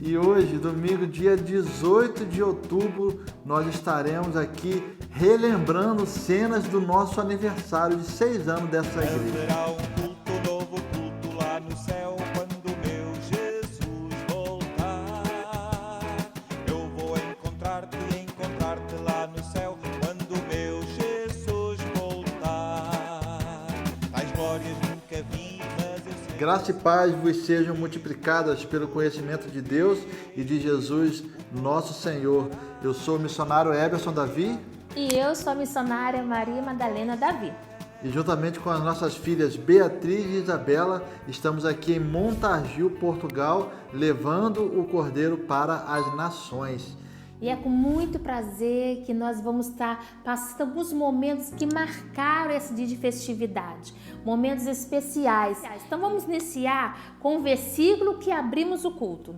E hoje, domingo, dia 18 de outubro, nós estaremos aqui relembrando cenas do nosso aniversário de 6 anos dessa igreja. Haverá um culto novo, culto lá no céu, quando meu Jesus voltar. Eu vou encontrar-te lá no céu, quando meu Jesus voltar. As glórias nunca vi, mas eu sei. Graça e paz vos sejam multiplicadas pelo conhecimento de Deus e de Jesus, nosso Senhor. Eu sou o missionário Eberson Davi. E eu sou a missionária Maria Madalena Davi. E juntamente com as nossas filhas Beatriz e Isabela, estamos aqui em Montargil, Portugal, levando o Cordeiro para as nações. E é com muito prazer que nós vamos estar passando alguns momentos que marcaram esse dia de festividade, momentos especiais. Então vamos iniciar com o versículo que abrimos o culto.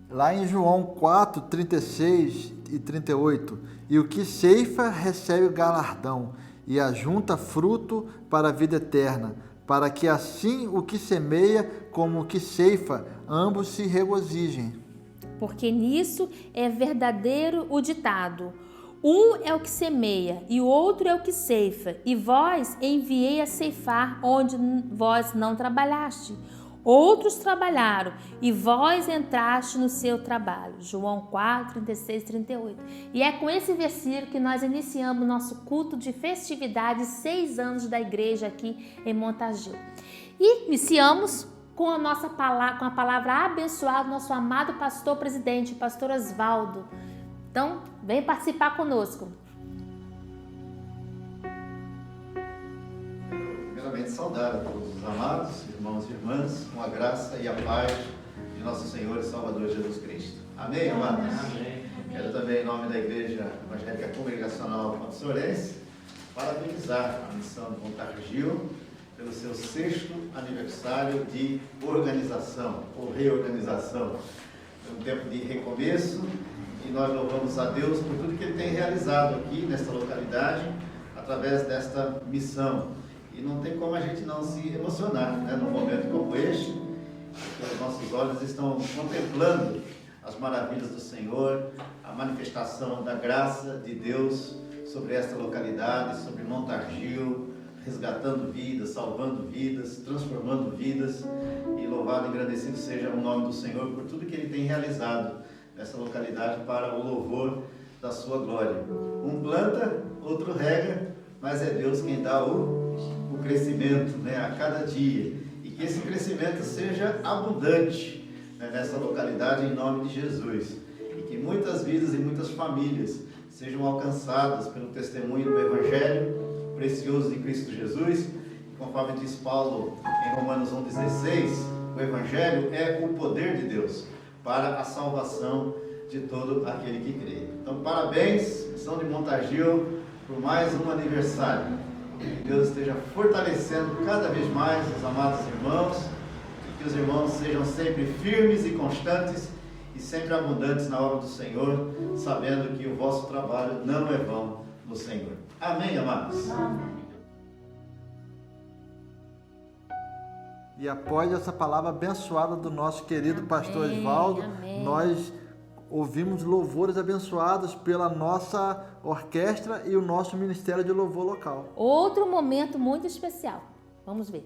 Lá em João 4, 36 e 38, e o que ceifa recebe o galardão, e ajunta fruto para a vida eterna, para que assim o que semeia como o que ceifa, ambos se regozijem. Porque nisso é verdadeiro o ditado: um é o que semeia e o outro é o que ceifa, e vós enviei a ceifar onde vós não trabalhaste. Outros trabalharam e vós entraste no seu trabalho. João 4, 36 e 38. E é com esse versículo que nós iniciamos nosso culto de festividade, 6 anos da igreja aqui em Montargil. E iniciamos com a nossa palavra, com a palavra abençoada do nosso amado pastor presidente, pastor Osvaldo. Então, vem participar conosco. Primeiramente, saudar a todos os amados irmãos e irmãs com a graça e a paz de nosso Senhor e Salvador Jesus Cristo. Amém, amados? Amém. Quero também, em nome da Igreja Evangélica Congregacional Ponte-Sorense, parabenizar a missão de Montargil pelo seu 6º aniversário de organização ou reorganização. É um tempo de recomeço e nós louvamos a Deus por tudo que Ele tem realizado aqui nesta localidade através desta missão. E não tem como a gente não se emocionar, né, num momento como este, porque os nossos olhos estão contemplando as maravilhas do Senhor, a manifestação da graça de Deus sobre esta localidade, sobre Montargil, resgatando vidas, salvando vidas, transformando vidas. E louvado e agradecido seja o nome do Senhor por tudo que Ele tem realizado nessa localidade para o louvor da sua glória. Um planta, outro rega, mas é Deus quem dá o crescimento, né, a cada dia, e que esse crescimento seja abundante, né, nessa localidade em nome de Jesus, e que muitas vidas e muitas famílias sejam alcançadas pelo testemunho do Evangelho precioso de Cristo Jesus. E conforme diz Paulo em Romanos 1,16, o Evangelho é o poder de Deus para a salvação de todo aquele que crê. Então, parabéns, missão de Montargil, por mais um aniversário. Que Deus esteja fortalecendo cada vez mais os amados irmãos, e que os irmãos sejam sempre firmes e constantes e sempre abundantes na obra do Senhor, sabendo que o vosso trabalho não é vão no Senhor. Amém, amados? Amém. E após essa palavra abençoada do nosso querido pastor Osvaldo, amém. nós ouvimos louvores abençoados pela nossa orquestra e o nosso ministério de louvor local. Outro momento muito especial. Vamos ver.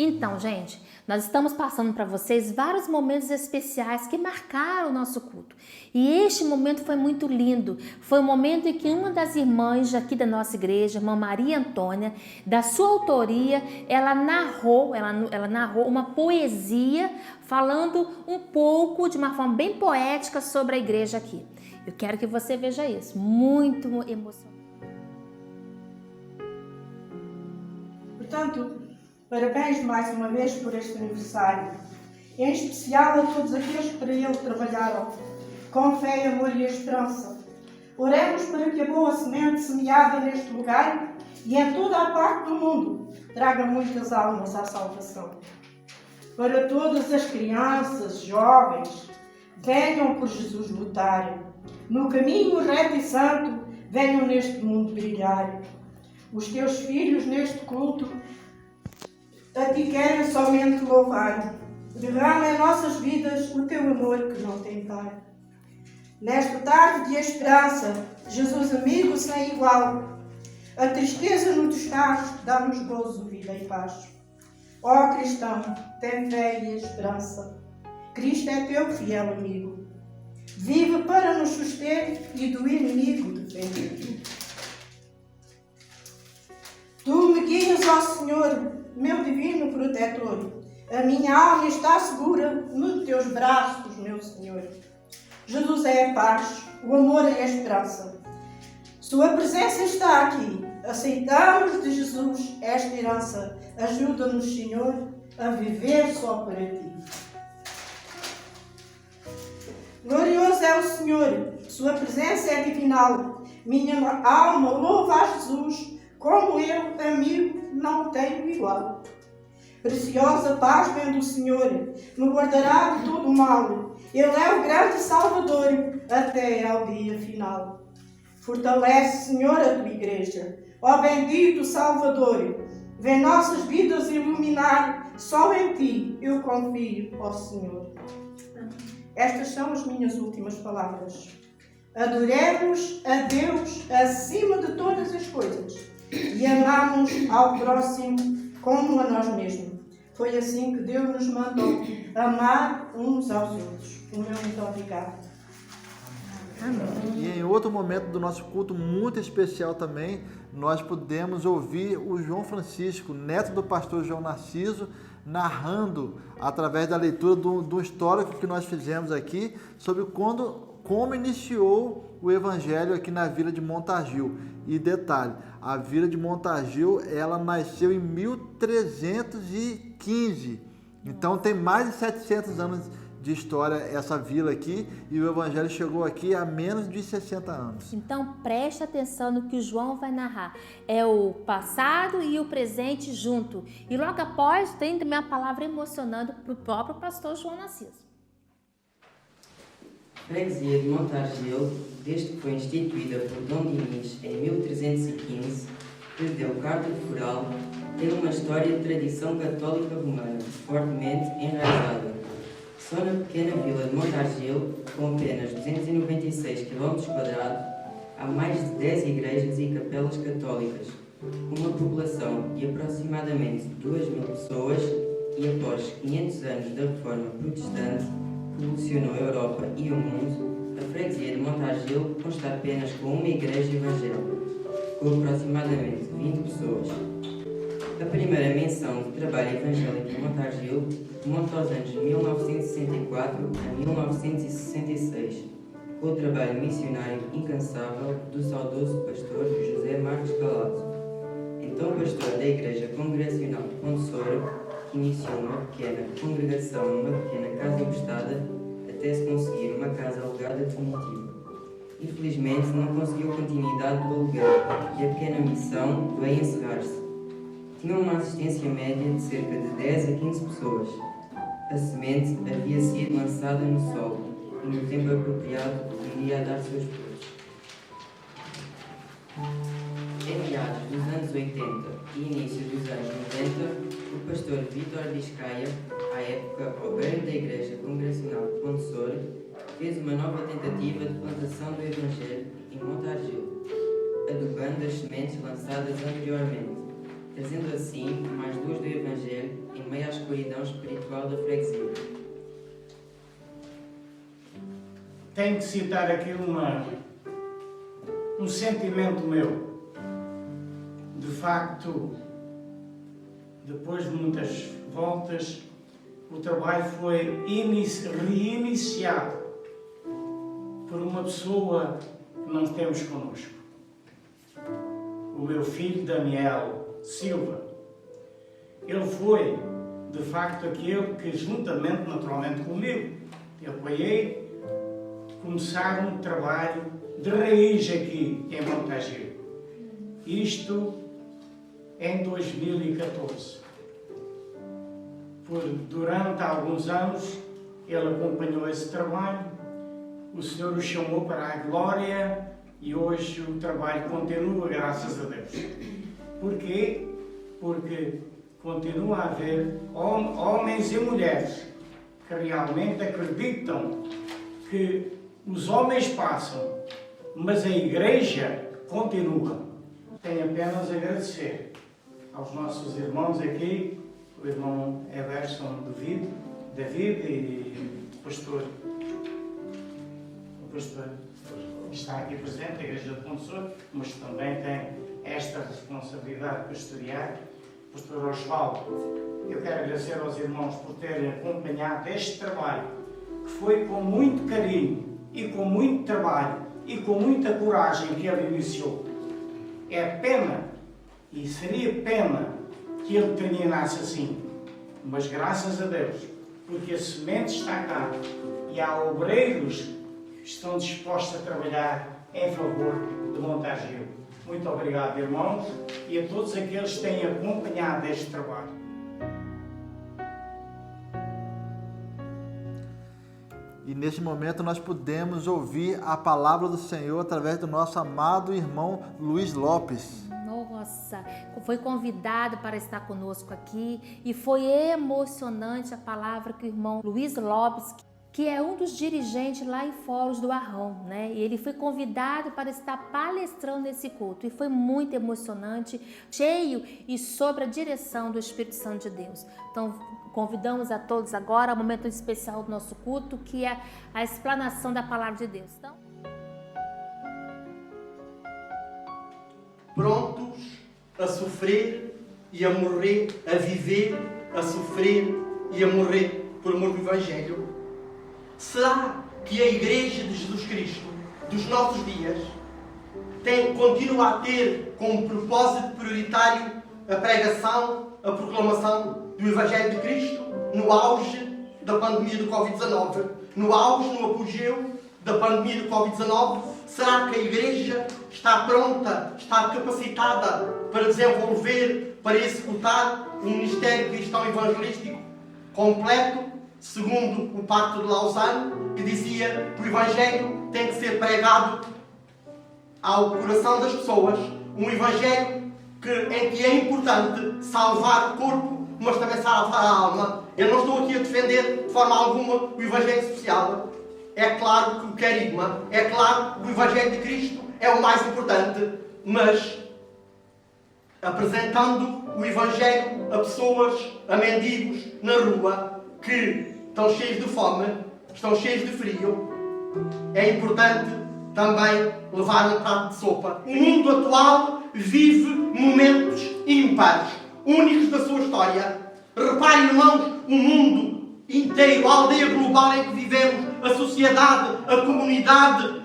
Então, gente, nós estamos passando para vocês vários momentos especiais que marcaram o nosso culto. E este momento foi muito lindo. Foi o momento em que uma das irmãs aqui da nossa igreja, irmã Maria Antônia, da sua autoria, ela narrou uma poesia falando um pouco, de uma forma bem poética, sobre a igreja aqui. Eu quero que você veja isso. Muito emocionante. Portanto, parabéns mais uma vez por este aniversário, em especial a todos aqueles que para ele trabalharam, com fé, amor e esperança. Oremos para que a boa semente semeada neste lugar e em toda a parte do mundo traga muitas almas à salvação. Para todas as crianças, jovens, venham por Jesus lutar, no caminho reto e santo, venham neste mundo brilhar. Os teus filhos neste culto a ti querem somente louvar. Derrama em nossas vidas o teu amor que não tem par. Nesta tarde de esperança, Jesus amigo sem igual, a tristeza no descaso dá-nos gozo, vida e paz. Ó cristão, tem fé e esperança. Cristo é teu fiel amigo. Vive para nos suster e do inimigo defender. Tu me guias, ó Senhor, meu divino protetor. A minha alma está segura nos teus braços, meu Senhor. Jesus é a paz, o amor e a esperança. Sua presença está aqui. Aceitamos de Jesus esta herança. Ajuda-nos, Senhor, a viver só para ti. Glorioso é o Senhor, sua presença é divinal. Minha alma louva a Jesus, como eu, amigo, não tenho igual. Preciosa paz vem do Senhor, me guardará de todo o mal. Ele é o grande Salvador, até ao dia final. Fortalece, Senhor, a tua igreja. Ó bendito Salvador, vem nossas vidas iluminar. Só em ti eu confio, ó Senhor. Estas são as minhas últimas palavras. Adoremos a Deus acima de todas as coisas e amamos ao próximo como a nós mesmos. Foi assim que Deus nos mandou amar uns aos outros. O meu muito obrigado. E em outro momento do nosso culto muito especial também, nós pudemos ouvir o João Francisco, neto do pastor João Narciso, narrando, através da leitura do histórico que nós fizemos aqui, sobre como iniciou o Evangelho aqui na Vila de Montargil. E detalhe, a Vila de Montargil, ela nasceu em 1315, então tem mais de 700 anos de história essa vila aqui, e o Evangelho chegou aqui há menos de 60 anos. Então preste atenção no que o João vai narrar. É o passado e o presente junto. E logo após tem também a palavra emocionando para o próprio pastor João Narciso. A freguesia de Montargil, desde que foi instituída por Dom Dinis em 1315, perdeu carta de foral, tem uma história de tradição católica romana fortemente enraizada. Só na pequena vila de Montargil, com apenas 296 km², há mais de 10 igrejas e capelas católicas, com uma população de aproximadamente 2.000 pessoas, e após 500 anos da Reforma Protestante, que revolucionou a Europa e o mundo, a freguesia de Montargil consta apenas com uma igreja evangélica, com aproximadamente 20 pessoas. A primeira menção de trabalho evangélico em Montargil remonta aos anos de 1964 a 1966, com o trabalho missionário incansável do saudoso pastor José Marcos Galato, então pastor da Igreja Congregacional de Pontesoura, que iniciou uma pequena congregação numa pequena casa emprestada até se conseguir uma casa alugada definitiva. Infelizmente não conseguiu continuidade do aluguel e a pequena missão veio encerrar-se. Tinha uma assistência média de cerca de 10 a 15 pessoas. A semente havia sido lançada no solo e no tempo apropriado iria dar seus frutos. Em meados dos anos 80 e início dos anos 90, o pastor Vítor Biscaia, à época obreiro da Igreja Congregacional de Pontesoura, fez uma nova tentativa de plantação do Evangelho em Montargil, adubando as sementes lançadas anteriormente, trazendo assim mais luz do Evangelho em meio Pascoal da Freguesia. Tenho que citar aqui um sentimento meu. De facto, depois de muitas voltas, o trabalho foi reiniciado por uma pessoa que nós temos connosco. O meu filho Daniel Silva. Ele foi, de facto, aquele que, juntamente, naturalmente comigo, apoiei, começar um trabalho de raiz aqui em Montargil. Isto em 2014. Durante alguns anos, ele acompanhou esse trabalho, o Senhor o chamou para a glória e hoje o trabalho continua, graças a Deus. Porquê? Porque continua a haver homens e mulheres que realmente acreditam que os homens passam, mas a Igreja continua. Tenho apenas a agradecer aos nossos irmãos aqui, o irmão Everson David e o pastor está aqui presente, a Igreja de Conselho, mas também tem esta responsabilidade de pastorear, o pastor Osvaldo. Eu quero agradecer aos irmãos por terem acompanhado este trabalho, que foi com muito carinho e com muito trabalho e com muita coragem que ele iniciou. É pena, e seria pena, que ele terminasse assim. Mas graças a Deus, porque a semente está cá e há obreiros que estão dispostos a trabalhar em favor de Montargil. Muito obrigado, irmãos, e a todos aqueles que têm acompanhado este trabalho. E neste momento nós podemos ouvir a palavra do Senhor através do nosso amado irmão Luiz Lopes. Nossa, foi convidado para estar conosco aqui e foi emocionante a palavra que o irmão Luiz Lopes, que é um dos dirigentes lá em Foros do Arrão, né? E ele foi convidado para estar palestrando nesse culto e foi muito emocionante, cheio e sob a direção do Espírito Santo de Deus. Então, convidamos a todos agora ao momento especial do nosso culto, que é a explanação da palavra de Deus. Então, prontos a sofrer e a morrer, a viver, a sofrer e a morrer por amor do Evangelho? Será que a Igreja de Jesus Cristo dos nossos dias continua a ter como propósito prioritário a pregação, a proclamação do Evangelho de Cristo no auge da pandemia do Covid-19, no auge, no apogeu da pandemia do Covid-19? Será que a Igreja está pronta, está capacitada para desenvolver, para executar um ministério cristão evangelístico completo, segundo o Pacto de Lausanne, que dizia que o Evangelho tem que ser pregado ao coração das pessoas, um Evangelho em que é importante salvar o corpo, mas também salvar a alma. Eu não estou aqui a defender de forma alguma o Evangelho social. É claro que o querigma, é claro que o Evangelho de Cristo é o mais importante, mas apresentando o Evangelho a pessoas, a mendigos na rua, que estão cheios de fome, estão cheios de frio, é importante também levar um prato de sopa. O mundo atual vive momentos ímpares, únicos da sua história. Reparem, irmãos, o mundo inteiro, a aldeia global em que vivemos, a sociedade, a comunidade,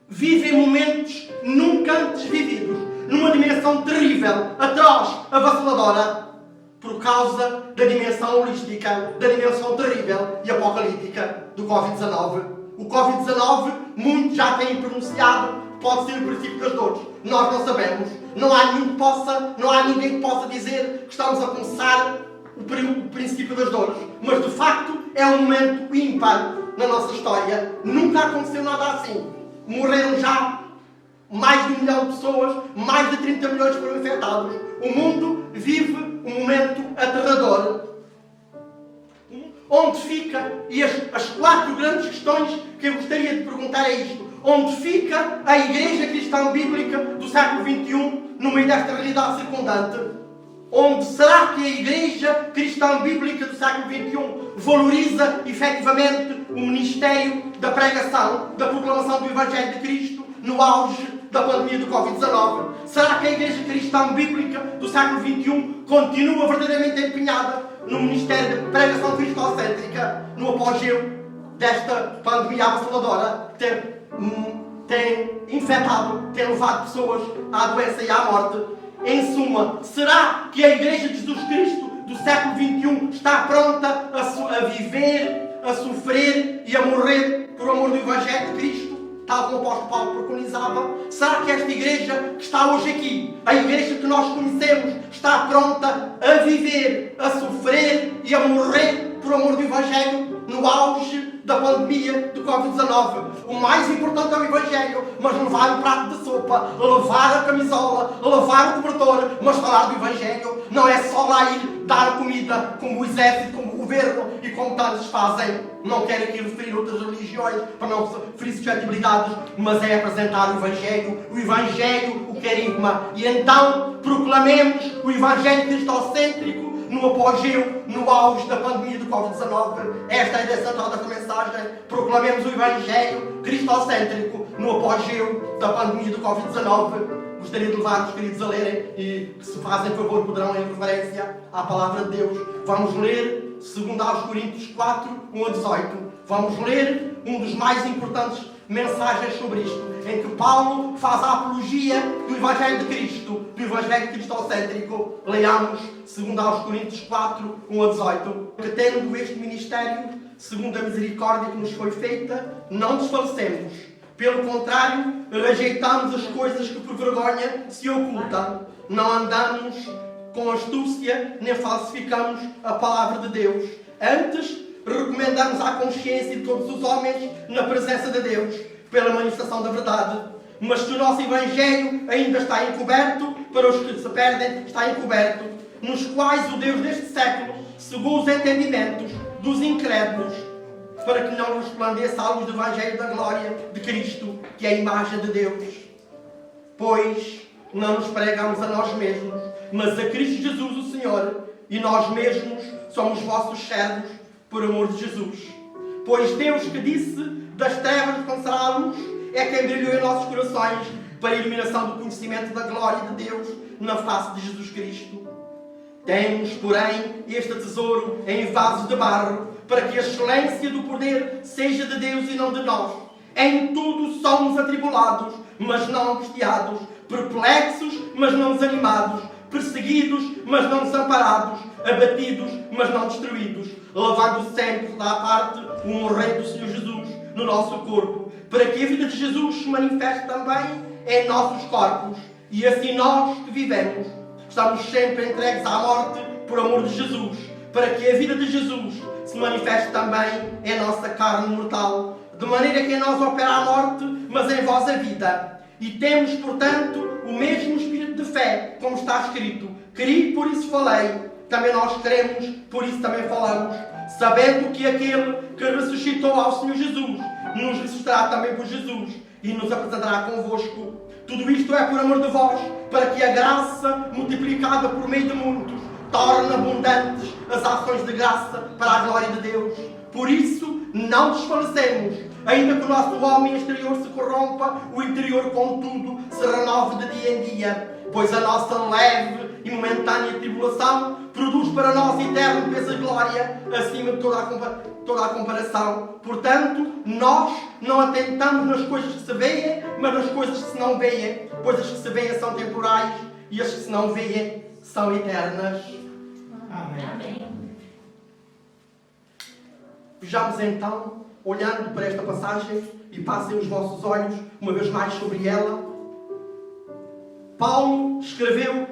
vivem momentos nunca antes vividos, numa dimensão terrível, atroz, avassaladora, por causa da dimensão holística, da dimensão terrível e apocalíptica do Covid-19. O Covid-19, muitos já têm pronunciado, pode ser o princípio das dores. Nós não sabemos. Não há ninguém que possa dizer que estamos a começar o princípio das dores. Mas, de facto, é um momento ímpar na nossa história. Nunca aconteceu nada assim. Morreram já mais de 1 milhão de pessoas, mais de 30 milhões foram infectados. O mundo vive um momento aterrador. Onde fica, e as 4 grandes questões que eu gostaria de perguntar é isto: onde fica a Igreja Cristã Bíblica do século XXI no meio desta realidade circundante? Onde será que a Igreja Cristã Bíblica do século XXI valoriza efetivamente o ministério da pregação, da proclamação do Evangelho de Cristo no auge da pandemia do Covid-19? Será que a Igreja Cristã Bíblica do século XXI continua verdadeiramente empenhada no ministério de pregação cristocêntrica no apogeu desta pandemia avassaladora que tem infectado, tem levado pessoas à doença e à morte? Em suma, será que a Igreja de Jesus Cristo do século XXI está pronta a viver, a sofrer e a morrer por amor do Evangelho de Cristo, tal como o apóstolo Paulo preconizava? Será que esta Igreja que está hoje aqui, a Igreja que nós conhecemos, está pronta a viver, a sofrer e a morrer por amor do Evangelho no auge da pandemia do Covid-19? O mais importante é o Evangelho, mas levar o prato de sopa, levar a camisola, levar o cobertor, mas falar do Evangelho não é só lá ir dar comida, como o exército, como o governo e como tantos fazem. Não quero aqui referir outras religiões para não ferir suscetibilidades, mas é apresentar o Evangelho, o querigma. E então proclamemos o Evangelho cristocêntrico no apogeu, no auge da pandemia do Covid-19. Esta é a ideia central desta mensagem. Proclamemos o Evangelho cristocêntrico no apogeu da pandemia do Covid-19. Gostaria de levar os queridos a lerem e, se fazem favor, poderão ler referência à Palavra de Deus. Vamos ler 2 aos Coríntios 4, 1 a 18. Vamos ler um dos mais importantes mensagens sobre isto, em que Paulo faz a apologia do Evangelho de Cristo, do Evangelho cristocêntrico. Leiamos 2 aos Coríntios 4, 1 a 18. Que tendo este ministério, segundo a misericórdia que nos foi feita, não desfalecemos. Pelo contrário, rejeitamos as coisas que por vergonha se ocultam. Não andamos com astúcia, nem falsificamos a palavra de Deus. Antes, recomendamos à consciência de todos os homens, na presença de Deus, pela manifestação da verdade. Mas que o nosso Evangelho ainda está encoberto, para os que se perdem, está encoberto, nos quais o Deus deste século cegou os entendimentos dos incrédulos, para que não resplandeça a luz do Evangelho da glória de Cristo, que é a imagem de Deus. Pois não nos pregamos a nós mesmos, mas a Cristo Jesus, o Senhor, e nós mesmos somos vossos servos por amor de Jesus. Pois Deus, que disse, das trevas resplandecerá a luz, é quem brilhou em nossos corações para a iluminação do conhecimento da glória de Deus na face de Jesus Cristo. Temos, porém, este tesouro em vasos de barro, para que a excelência do poder seja de Deus e não de nós. Em tudo somos atribulados, mas não angustiados, perplexos, mas não desanimados, perseguidos, mas não desamparados, abatidos, mas não destruídos, levando sempre da parte o morrer do Senhor Jesus no nosso corpo, para que a vida de Jesus se manifeste também em nossos corpos. E assim nós que vivemos, estamos sempre entregues à morte por amor de Jesus, para que a vida de Jesus se manifeste também em nossa carne mortal, de maneira que em nós opera a morte, mas em vós a vida. E temos, portanto, o mesmo espírito de fé, como está escrito: Cri, por isso falei. Também nós cremos, por isso também falamos, sabendo que aquele que ressuscitou ao Senhor Jesus nos ressuscitará também por Jesus e nos apresentará convosco. Tudo isto é por amor de vós, para que a graça, multiplicada por meio de muitos, torne abundantes as ações de graça para a glória de Deus. Por isso, não desfalecemos, ainda que o nosso homem exterior se corrompa, o interior, contudo, se renove de dia em dia, pois a nossa leve e momentânea tribulação produz para nós eterno peso e glória, acima de toda a comparação. Portanto, nós não atentamos nas coisas que se veem, mas nas coisas que se não veem, pois as que se veem são temporais e as que se não veem são eternas. Amém. Vejamos então, olhando para esta passagem, e passem os vossos olhos uma vez mais sobre ela. Paulo escreveu,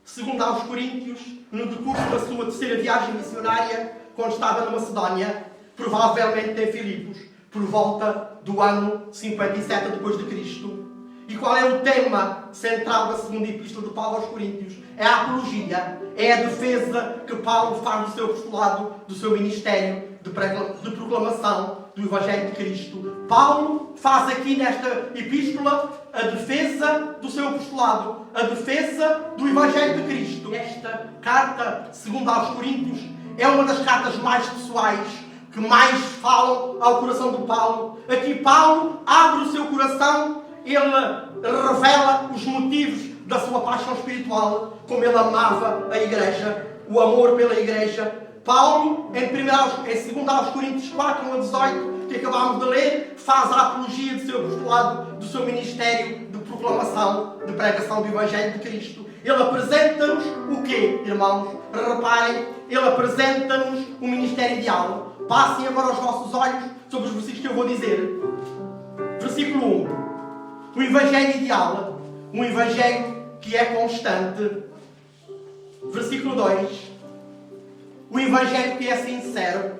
segundo aos Coríntios, no decurso da sua terceira viagem missionária, quando estava na Macedónia, provavelmente em Filipos, por volta do ano 57 depois de Cristo. E qual é o tema central da segunda epístola de Paulo aos Coríntios? É a apologia, é a defesa que Paulo faz do seu apostolado, do seu ministério de proclamação do Evangelho de Cristo. Paulo faz aqui nesta epístola a defesa do seu apostolado, a defesa do Evangelho de Cristo. Esta carta, segundo aos Coríntios, é uma das cartas mais pessoais, que mais falam ao coração do Paulo. Aqui Paulo abre o seu coração, ele revela os motivos da sua paixão espiritual, como ele amava a igreja, o amor pela igreja. Paulo, em 2 aos Coríntios 4, 1 a 18, que acabámos de ler, faz a apologia do seu apostolado, do seu ministério de proclamação, de pregação do Evangelho de Cristo. Ele apresenta-nos o quê, irmãos? Reparem, ele apresenta-nos o ministério ideal. Passem agora os vossos olhos sobre os versículos que eu vou dizer. Versículo 1. O Evangelho ideal, um Evangelho que é constante. Versículo 2. O Evangelho que é sincero.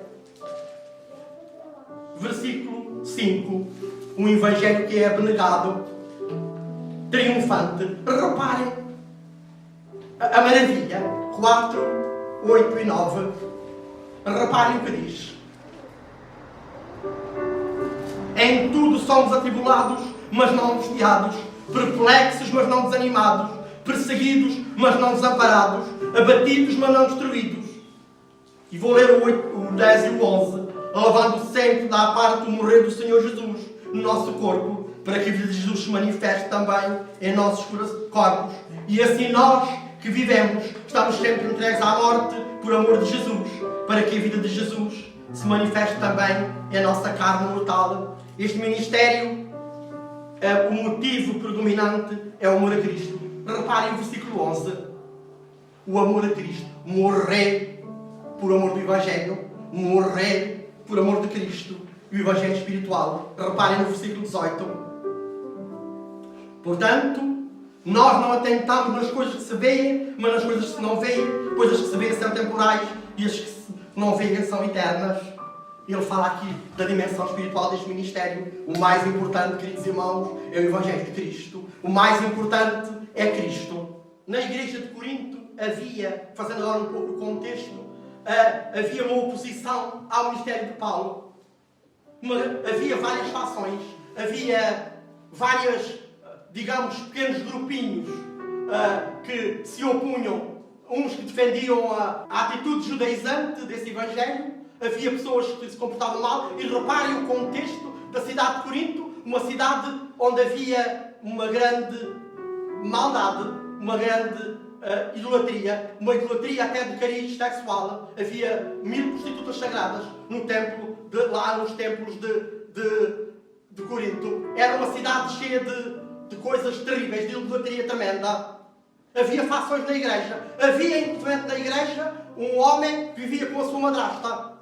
Versículo 5. Um Evangelho que é abnegado, triunfante. Reparem a maravilha. 4, 8 e 9. Reparem o que diz. Em tudo somos atribulados, mas não angustiados. Perplexos, mas não desanimados. Perseguidos, mas não desamparados. Abatidos, mas não destruídos. E vou ler o 10 e o 11. Alabando sempre da parte do morrer do Senhor Jesus no nosso corpo, para que a vida de Jesus se manifeste também em nossos corpos. E assim nós que vivemos, estamos sempre entregues à morte por amor de Jesus, para que a vida de Jesus se manifeste também em nossa carne mortal. Este ministério, o motivo predominante é o amor a Cristo. Reparem o versículo 11. O amor a Cristo. Morrer por amor do Evangelho. Morrer por amor de Cristo e o Evangelho espiritual. Reparem no versículo 18. Portanto, nós não atentamos nas coisas que se veem, mas nas coisas que se não veem. Coisas que se veem são temporais e as que se não veem são eternas. Ele fala aqui da dimensão espiritual deste ministério. O mais importante, queridos irmãos, é o Evangelho de Cristo. O mais importante é Cristo. Na igreja de Corinto havia, fazendo agora um pouco o contexto, havia uma oposição ao ministério de Paulo. Havia várias fações, havia várias, digamos, pequenos grupinhos que se opunham, uns que defendiam a atitude judaizante desse Evangelho, havia pessoas que se comportavam mal, e reparem o contexto da cidade de Corinto, uma cidade onde havia uma grande maldade, uma grande idolatria, uma idolatria até de cariz sexual. Havia 1000 prostitutas sagradas no templo, lá nos templos de Corinto. Era uma cidade cheia de coisas terríveis, de idolatria tremenda. Havia fações na igreja. Havia, inclusive na igreja, um homem que vivia com a sua madrasta.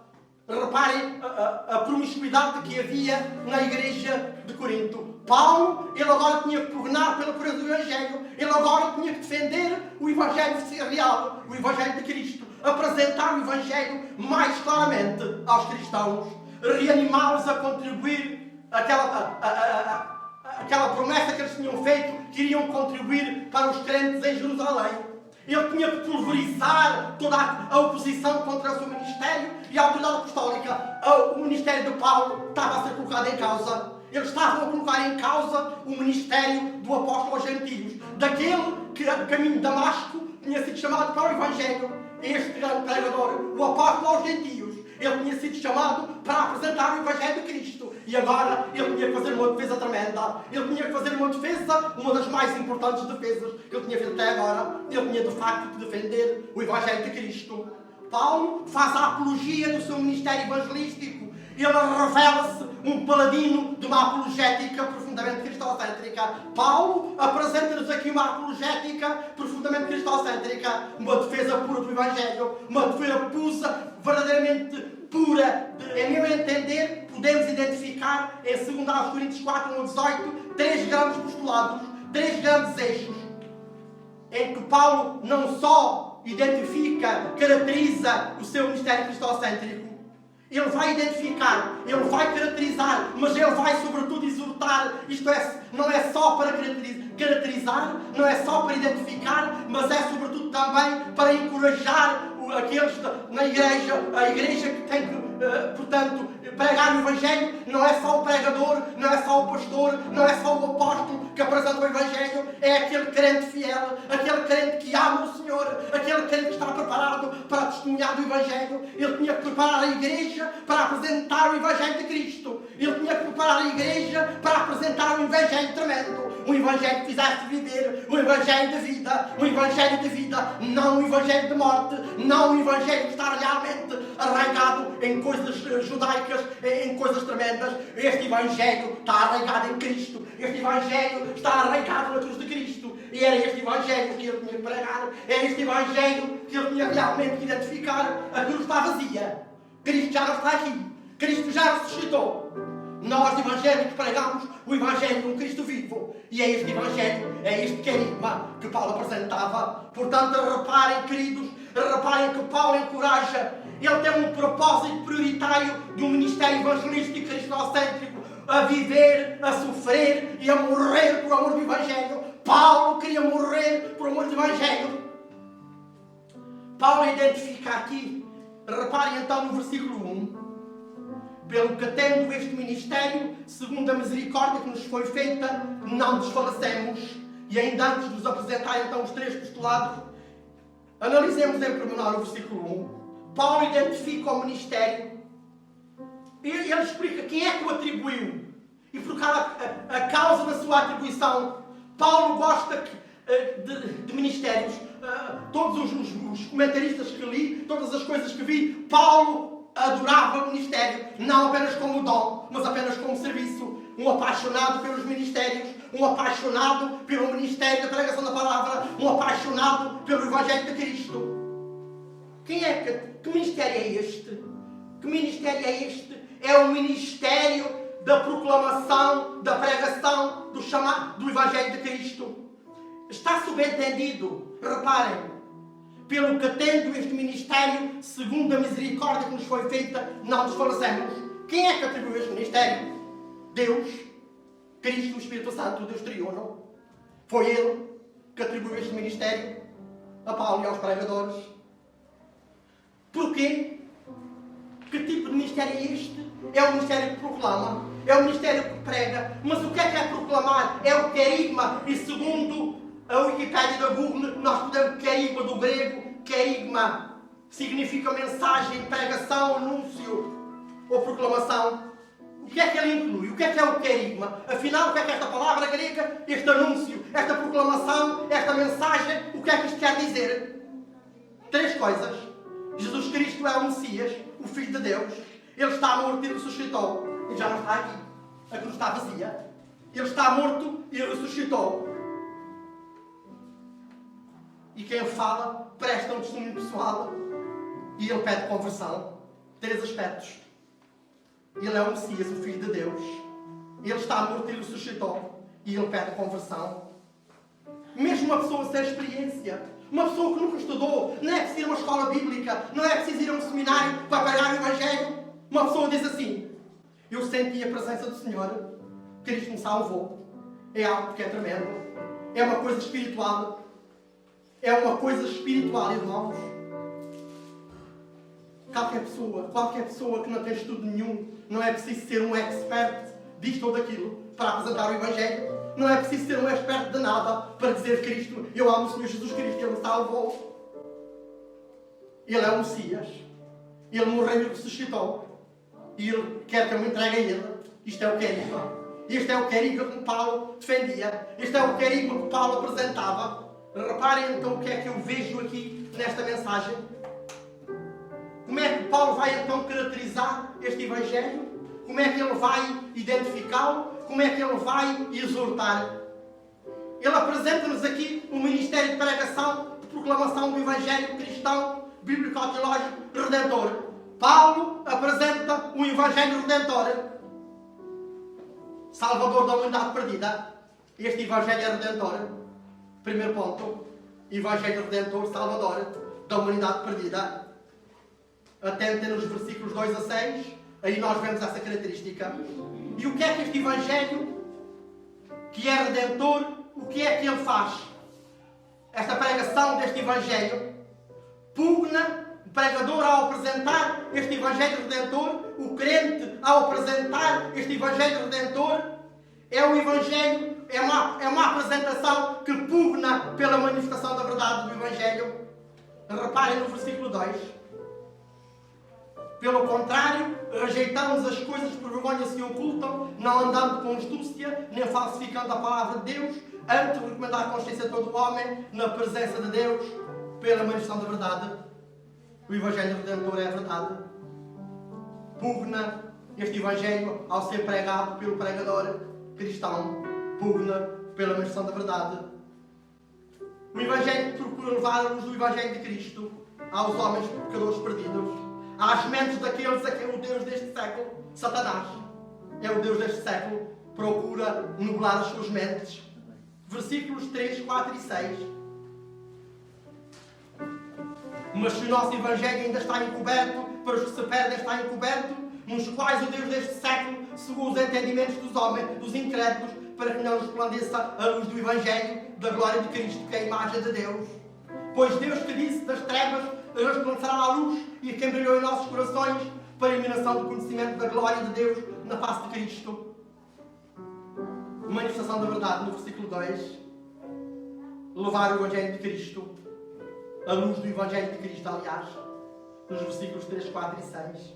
Reparem a promiscuidade que havia na igreja de Corinto. Paulo, ele agora tinha que pugnar pela pureza do Evangelho. Ele agora tinha que defender o Evangelho real, o Evangelho de Cristo. Apresentar o Evangelho mais claramente aos cristãos. Reanimá-los a contribuir aquela promessa que eles tinham feito, que iriam contribuir para os crentes em Jerusalém. Ele tinha que pulverizar toda a oposição contra o seu ministério e a autoridade apostólica. O ministério de Paulo estava a ser colocado em causa. Eles estavam a colocar em causa o ministério do apóstolo aos gentios. Daquele que, a caminho de Damasco, tinha sido chamado para o Evangelho. Este grande pregador, o apóstolo aos gentios, ele tinha sido chamado para apresentar o Evangelho de Cristo. E agora ele tinha que fazer uma defesa tremenda. Ele tinha que fazer uma defesa, uma das mais importantes defesas que ele tinha feito até agora. Ele tinha de facto que defender o Evangelho de Cristo. Paulo faz a apologia do seu ministério evangelístico. Ele revela-se um paladino de uma apologética profundamente cristocêntrica. Paulo apresenta-nos aqui uma apologética profundamente cristocêntrica, uma defesa pura do Evangelho, uma defesa verdadeiramente pura. Em meu entender, podemos identificar em 2 Coríntios 4, 1 a 18, 3 grandes postulados, 3 grandes eixos, em que Paulo não só identifica, caracteriza o seu ministério cristocêntrico. Ele vai identificar, ele vai caracterizar, mas ele vai sobretudo exortar. Isto não é só para caracterizar, não é só para identificar, mas é sobretudo também para encorajar aqueles na igreja, a igreja que tem que, portanto, pregar o Evangelho. Não é só o pregador, não é só o pastor, não é só o apóstolo que apresenta o Evangelho, é aquele crente fiel, aquele crente que ama o Senhor, aquele crente que está preparado para testemunhar do Evangelho. Ele tinha que preparar a igreja para apresentar o Evangelho de Cristo. Ele tinha que preparar a igreja para apresentar um Evangelho tremendo, um Evangelho que fizesse viver, um Evangelho de vida, um Evangelho de vida, não um Evangelho de morte, não um Evangelho que está realmente arraigado em coisas judaicas, em coisas tremendas. Este Evangelho está arraigado em Cristo, este Evangelho está arraigado na cruz de Cristo, e era este Evangelho que ele tinha que pregar, é este Evangelho que ele tinha realmente que identificar. A cruz está vazia, Cristo já não está aqui, Cristo já ressuscitou. Nós, evangélicos, pregamos o Evangelho de um Cristo vivo. E é este Evangelho, é este querigma que Paulo apresentava. Portanto, reparem, queridos, reparem que Paulo encoraja. Ele tem um propósito prioritário de um ministério evangelístico cristocêntrico, a viver, a sofrer e a morrer por amor do Evangelho. Paulo queria morrer por amor do Evangelho. Paulo identifica aqui, reparem então no versículo 1. Pelo que tendo este ministério, segundo a misericórdia que nos foi feita, não desfalecemos. E ainda antes de nos apresentar então os 3 postulados, analisemos em pormenor o versículo 1. Paulo identifica o ministério. Ele explica quem é que o atribuiu. E por a causa da sua atribuição. Paulo gosta de ministérios. Todos os comentaristas que li, todas as coisas que vi, Paulo adorava o ministério, não apenas como dom, mas apenas como serviço. Um apaixonado pelos ministérios, um apaixonado pelo ministério da pregação da palavra, um apaixonado pelo Evangelho de Cristo. Que ministério é este? Que ministério é este? É o ministério da proclamação, da pregação, do Evangelho de Cristo. Está subentendido, reparem, pelo que tendo este ministério, segundo a misericórdia que nos foi feita, não desfalecemos. Quem é que atribuiu este ministério? Deus, Cristo, o Espírito Santo, o Deus triuno. Foi Ele que atribuiu este ministério a Paulo e aos pregadores. Porquê? Que tipo de ministério é este? É o ministério que proclama, é o ministério que prega. Mas o que é proclamar? É o querigma. E segundo a Wikipédia da Google, nós podemos querigma do grego. Querigma significa mensagem, pregação, anúncio ou proclamação. O que é que ele inclui? O que é o querigma? Afinal, o que é esta palavra grega, este anúncio, esta proclamação, esta mensagem, o que é que isto quer dizer? 3 coisas. Jesus Cristo é o Messias, o Filho de Deus. Ele está morto e ressuscitou. E já não está aqui. A cruz está vazia. Ele está morto e ressuscitou. E quem fala presta um testemunho pessoal. E ele pede conversão. 3 aspectos. Ele é o Messias, o Filho de Deus. Ele está morto e ressuscitou. E ele pede conversão. Mesmo uma pessoa sem experiência, uma pessoa que nunca estudou, não é preciso ir a uma escola bíblica, não é preciso ir a um seminário para pregar o Evangelho. Uma pessoa diz assim: eu senti a presença do Senhor, Cristo me salvou. É algo que é tremendo. É uma coisa espiritual. É uma coisa espiritual, irmãos. Qualquer pessoa que não tem estudo nenhum, não é preciso ser um expert disto ou daquilo para apresentar o Evangelho. Não é preciso ser um expert de nada para dizer Cristo, eu amo o Senhor Jesus Cristo, Ele me salvou. Ele é o Messias. Ele morreu e ressuscitou. E Ele quer que eu me entregue a Ele. Isto é o querigma. Este é o querigma que Paulo defendia. Este é o querigma que Paulo apresentava. Reparem então o que é que eu vejo aqui nesta mensagem. Como é que Paulo vai então caracterizar este Evangelho? Como é que ele vai identificá-lo? Como é que ele vai exortar? Ele apresenta-nos aqui um ministério de pregação, de proclamação do Evangelho cristão, bíblico-teológico, redentor. Paulo apresenta um Evangelho redentor, salvador da humanidade perdida. Este Evangelho é redentor. Primeiro ponto. Evangelho redentor, salvador da humanidade perdida. Atentem nos versículos 2 a 6. Aí nós vemos essa característica. E o que é que este Evangelho, que é redentor, o que é que ele faz? Esta pregação deste Evangelho pugna o pregador ao apresentar este Evangelho Redentor, o crente ao apresentar este Evangelho Redentor, é um Evangelho, é uma apresentação que pugna pela manifestação da verdade do Evangelho. Reparem no versículo 2. Pelo contrário, rejeitamos as coisas por vergonha se ocultam, não andando com astúcia, nem falsificando a palavra de Deus, antes de recomendar a consciência de todo o homem, na presença de Deus, pela manifestação da verdade. O Evangelho Redentor é a verdade. Pugna este Evangelho ao ser pregado pelo pregador cristão. Pugna pela manifestação da verdade. O Evangelho procura levar a luz do Evangelho de Cristo aos homens pecadores perdidos, às mentes daqueles a quem o Deus deste século, Satanás, é o Deus deste século, procura nublar as suas mentes. Versículos 3, 4 e 6. Mas se o nosso Evangelho ainda está encoberto, para os que se perdem está encoberto, nos quais o Deus deste século cegou os entendimentos dos homens, dos incrédulos, para que não resplandeça a luz do Evangelho, da glória de Cristo, que é a imagem de Deus. Pois Deus que disse das trevas resplandecerá a luz, e quem brilhou em nossos corações para a iluminação do conhecimento da glória de Deus na face de Cristo. Manifestação da verdade no versículo 2. Levar o Evangelho de Cristo, a luz do Evangelho de Cristo, aliás, nos versículos 3, 4 e 6.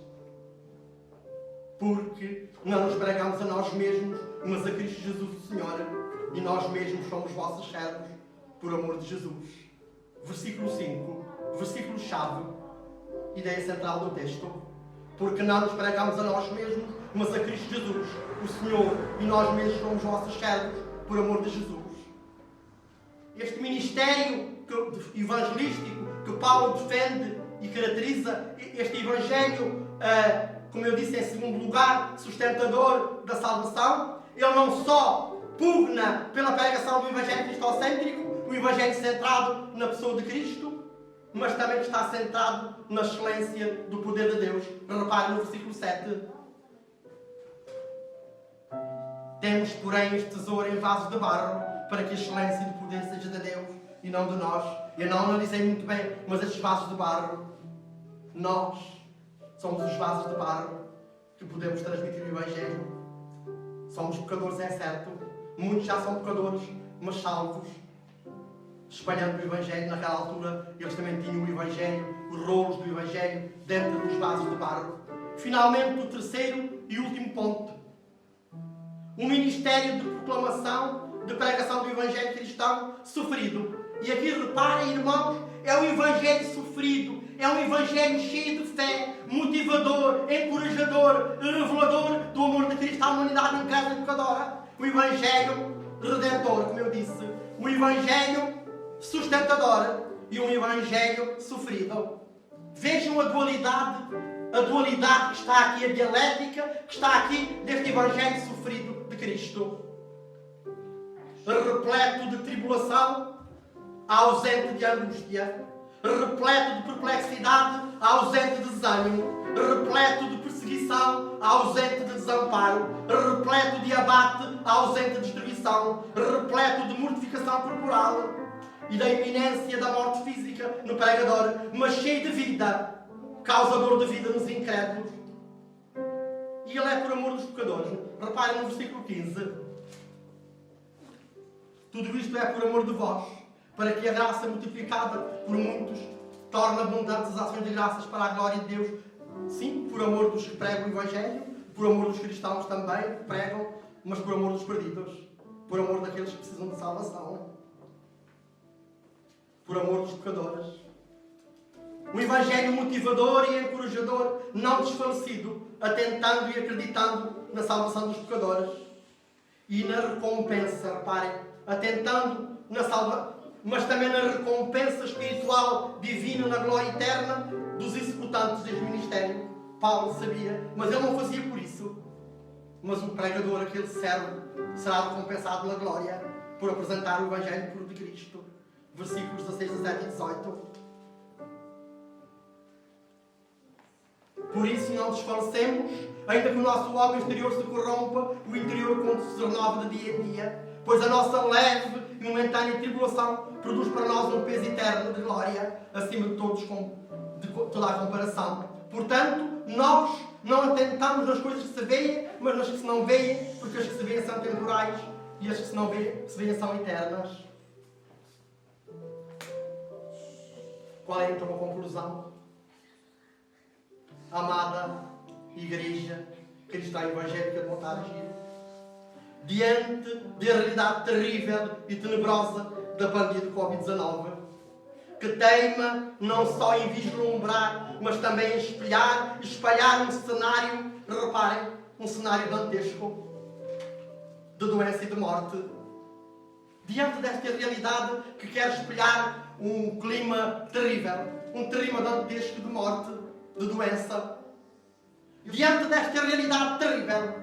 Porque não nos pregamos a nós mesmos, mas a Cristo Jesus o Senhor, e nós mesmos somos vossos servos, por amor de Jesus. Versículo 5, versículo-chave, ideia central do texto. Porque não nos pregamos a nós mesmos, mas a Cristo Jesus, o Senhor, e nós mesmos somos vossos servos, por amor de Jesus. Este ministério evangelístico que Paulo defende e caracteriza, este Evangelho, como eu disse, em segundo lugar, sustentador da salvação, ele não só pugna pela pregação do Evangelho cristocêntrico, o Evangelho centrado na pessoa de Cristo, mas também está centrado na excelência do poder de Deus. Reparem no versículo 7. Temos, porém, este tesouro em vasos de barro, para que a excelência e o poder seja de Deus e não de nós. Eu não analisei muito bem, mas estes vasos de barro, nós somos os vasos de barro que podemos transmitir o Evangelho. Somos pecadores, é certo. Muitos já são pecadores, mas salvos. Espalhando o Evangelho, naquela altura, eles também tinham o Evangelho, os rolos do Evangelho, dentro dos vasos de barro. Finalmente, o terceiro e último ponto. Um ministério de proclamação, de pregação do Evangelho cristão sofrido. E aqui reparem, irmãos, é um Evangelho sofrido, é um Evangelho cheio de fé, motivador, encorajador, revelador do amor de Cristo à humanidade incrédula e pecadora. O Evangelho redentor, como eu disse. O Evangelho sustentador e um Evangelho sofrido. Vejam a dualidade que está aqui, a dialética que está aqui deste Evangelho sofrido de Cristo. Repleto de tribulação, ausente de angústia. Repleto de perplexidade, ausente de desânimo. Repleto de perseguição, ausente de desamparo. Repleto de abate, ausente de destruição. Repleto de mortificação corporal e da iminência da morte física no pregador, mas cheio de vida, causador de vida nos incrédulos. E ele é por amor dos pecadores. Reparem no versículo 15. Tudo isto é por amor de vós, para que a graça multiplicada por muitos torne abundantes as ações de graças para a glória de Deus. Sim, por amor dos que pregam o Evangelho, por amor dos cristãos também que pregam, mas por amor dos perdidos, por amor daqueles que precisam de salvação, por amor dos pecadores. Um Evangelho motivador e encorajador, não desfalecido, atentando e acreditando na salvação dos pecadores e na recompensa, reparem, atentando na salvação, mas também na recompensa espiritual divina, na glória eterna dos executantes deste ministério. Paulo sabia, mas ele não fazia por isso. Mas o pregador, aquele servo, será recompensado na glória por apresentar o Evangelho puro de Cristo. Versículos 16, 17 e 18. Por isso não desfalecemos, ainda que o nosso homem exterior se corrompa, o interior quando se renova de dia em dia. pois a nossa leve e momentânea tribulação produz para nós um peso eterno de glória, acima de toda a comparação. Portanto, nós não atentamos nas coisas que se veem, mas nas que se não veem, porque as que se veem são temporais e as que se não veem são eternas. Qual é então a conclusão? Amada Igreja Cristã Evangélica de Montargis, diante da realidade terrível e tenebrosa da pandemia do Covid-19, que teima não só em vislumbrar, mas também em espalhar um cenário, reparem, um cenário dantesco de doença e de morte. Diante desta realidade que quer espelhar um clima terrível, um clima dantesco de morte, de doença, diante desta realidade terrível,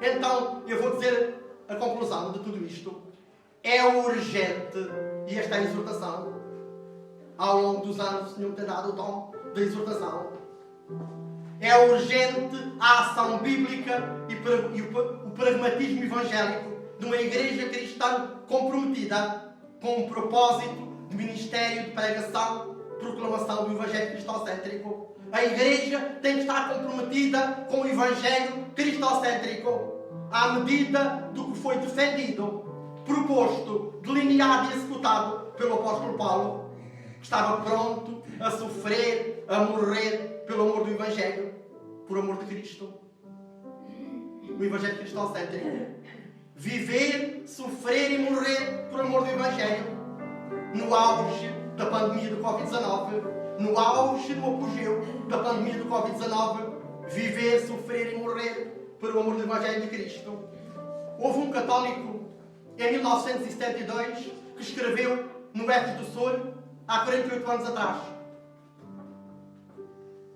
então eu vou dizer a conclusão de tudo isto. É urgente, e esta é a exortação. Ao longo dos anos o Senhor tem dado o tom da exortação. É urgente a ação bíblica e o pragmatismo evangélico de uma igreja cristã comprometida com um propósito de ministério de pregação, proclamação do Evangelho cristocêntrico. A igreja tem que estar comprometida com o Evangelho cristocêntrico à medida do que foi defendido, proposto, delineado e executado pelo apóstolo Paulo, que estava pronto a sofrer, a morrer pelo amor do Evangelho, por amor de Cristo. O Evangelho cristocêntrico. Viver, sofrer e morrer por amor do Evangelho. No auge da pandemia do Covid-19, no auge do apogeu da pandemia do Covid-19, viver, sofrer e morrer por amor do Evangelho de Cristo. Houve um católico, em 1972, que escreveu no Éfeso do Soro, há 48 anos atrás.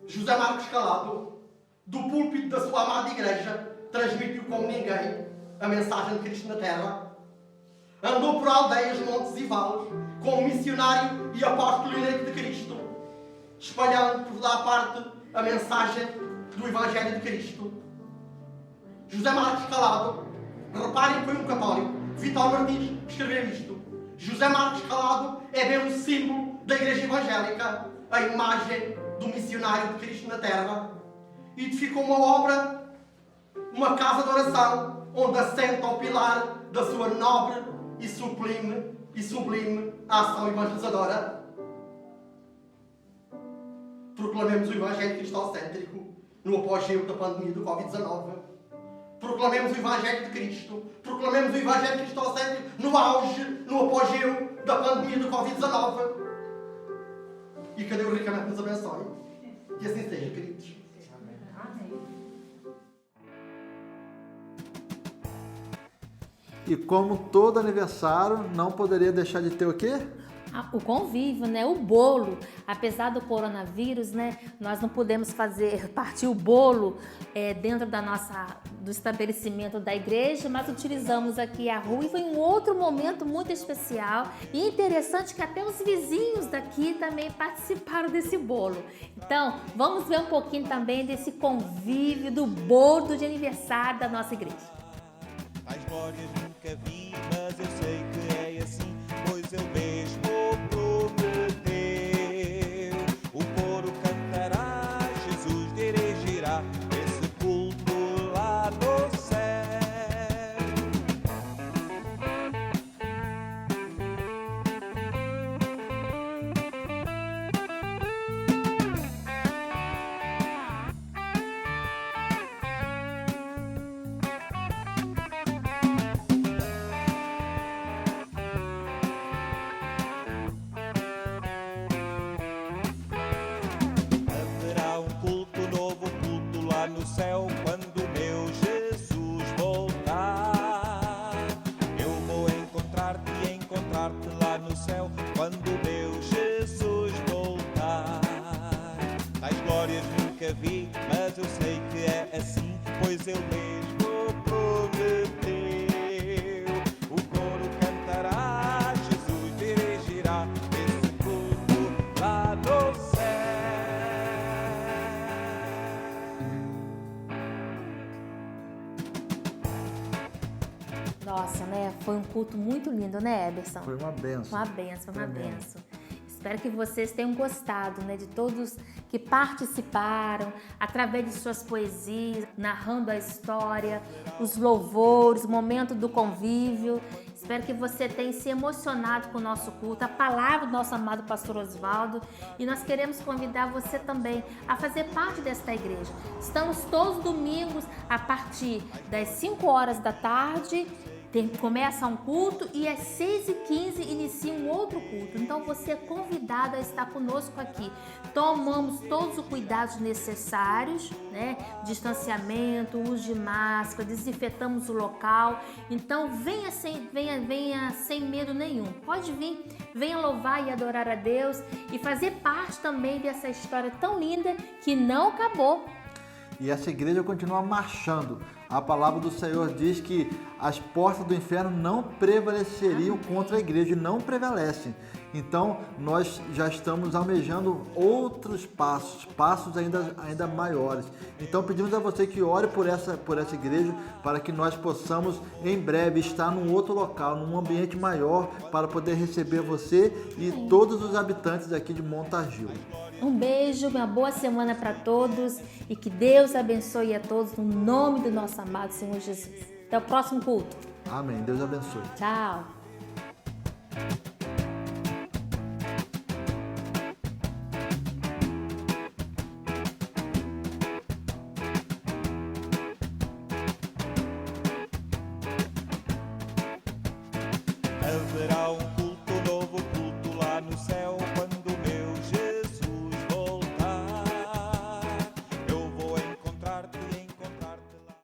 José Marcos Calado, do púlpito da sua amada igreja, transmitiu como ninguém a mensagem de Cristo na Terra. Andou por aldeias, montes e vales, como missionário e apóstolo eleito de Cristo, espalhando por toda a parte a mensagem do Evangelho de Cristo. José Marcos Calado, reparem que foi um católico, Vitor Martins, escreveu isto. José Marcos Calado é bem o símbolo da Igreja Evangélica, a imagem do missionário de Cristo na Terra. Edificou uma obra, uma casa de oração, onde assenta o pilar da sua nobre e sublime ação evangelizadora. Proclamemos o Evangelho cristocêntrico no apogeu da pandemia do Covid-19. Proclamemos o Evangelho de Cristo. Proclamemos o Evangelho cristocêntrico no auge, no apogeu da pandemia do Covid-19. E que Deus ricamente nos abençoe. Que assim seja, queridos. E como todo aniversário, não poderia deixar de ter o quê? O convívio, né? O bolo. Apesar do coronavírus, né? Nós não podemos partir o bolo dentro do estabelecimento da igreja, mas utilizamos aqui a rua e foi um outro momento muito especial e interessante que até os vizinhos daqui também participaram desse bolo. Então, vamos ver um pouquinho também desse convívio do bolo de aniversário da nossa igreja. Tais glórias nunca vi, mas eu sei que é assim, pois eu mesmo prometeu. O coro cantará, Jesus dirigirá esse culto lá no céu. No céu, quando meu Jesus voltar, eu vou encontrar-te e encontrar-te lá no céu, quando meu Jesus voltar. Tais glórias nunca vi, mas eu sei que é assim, pois eu mesmo prometeu. O coro cantará, Jesus dirigirá esse culto lá no céu. Nossa, né? Foi um culto muito lindo, né, Eberson? Foi uma benção. Uma benção, uma Tremendo. benção. Espero que vocês tenham gostado, né, de todos que participaram através de suas poesias, narrando a história, os louvores, o momento do convívio. Espero que você tenha se emocionado com o nosso culto, a palavra do nosso amado pastor Oswaldo. E nós queremos convidar você também a fazer parte desta igreja. Estamos todos os domingos a partir das 5 horas da tarde. Começa um culto e às 6h15 inicia um outro culto. Então você é convidado a estar conosco aqui. Tomamos todos os cuidados necessários, né? Distanciamento, uso de máscara, desinfetamos o local. Então venha sem medo nenhum. Pode vir, venha louvar e adorar a Deus e fazer parte também dessa história tão linda que não acabou. E essa igreja continua marchando. A palavra do Senhor diz que as portas do inferno não prevaleceriam contra a igreja, e não prevalecem. Então, nós já estamos almejando outros passos ainda maiores. Então, pedimos a você que ore por essa igreja, para que nós possamos, em breve, estar num outro local, num ambiente maior, para poder receber você e todos os habitantes aqui de Montargil. Um beijo, uma boa semana para todos e que Deus abençoe a todos no nome do nosso amado Senhor Jesus. Até o próximo culto. Amém. Deus abençoe. Tchau. Haverá um